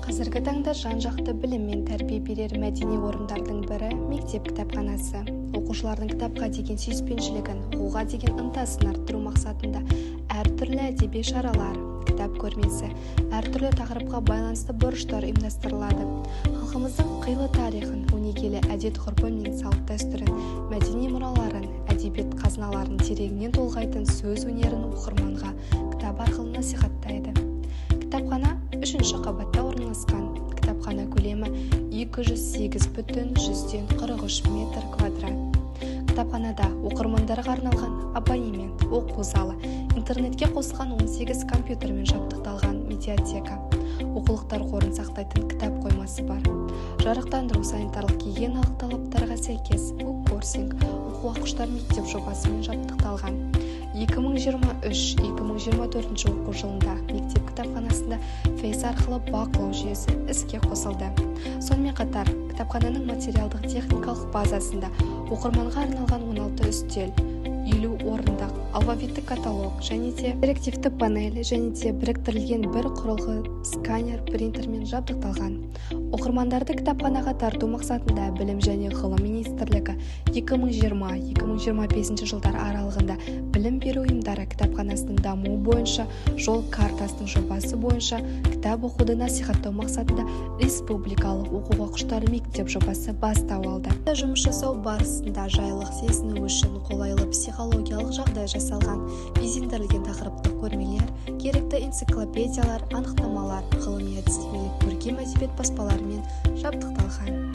Қазіргі таңда жан-жақты білім мен тәрбие берер мәдени орындардың бірі мектеп кітапханасы. Оқушылардың кітапқа деген сүйіспеншілігін, оқуға деген ынтасын арттыру мақсатында әртүрлі әдеби шаралар, кітап көрмесі, әртүрлі тақырыпқа байланысты бұрыштар ұйымдастырылады. Халқымыздың қилы тарихын, өнегелі әдет-ғұрпы мен салт-дәстүрін, мәдени мұраларын, әдебиет қазыналарын тереңінен толғайтын сөз өнерін оқырманға кітап арқылы насихаттайды. Кітапхана 3-ші қабатта орналасқан. Кітапхана көлемі 208,143 метр квадрат. Кітапханада оқырмандарға арналған абонемент, оқу залы, интернетке қосылған 18 компьютермен жабдықталған медиатека, оқулықтар қорын сақтайтын кітап қоймасы бар. Жарықтандыру санитарлық гигиеналық талаптарға сәйкес буккорсинг, оқу ақыштар мектеп жобасымен жабдықталған. 2023-2024 оқу жылында мектеп кітапханасында фейс арқылы бақылау жүйесі іске қосылды. Сонымен қатар, кітапхананың материалдық техникалық базасында оқырманға арналған 16 үстел, 50 орындық, алфавиттік каталог және де интерактивті панель және де біріктірілген бір құрылғы сканер принтермен жабдықталған. Оқырмандарды кітапханаға тарту мақсатында Білім және ғылым министрлігі 2020-2025 жылдар аралығында білім беру ұйымдары кітапханасының дамуы бойынша жол картасының жобасы бойынша кітап оқуды насихаттау мақсатында республикалық оқуға құштар мектеп жобасы бастау алды. Жұмыс жасау барысында жайлық сезіну үшін қолайлы психологиялық жағдай жасалған, безендірілген тақырыптық көрмелер, керекті энциклопедиялар, анықтамалар, ғылыми әдістемелік көркем әдебиет баспаларымен жабдықталған.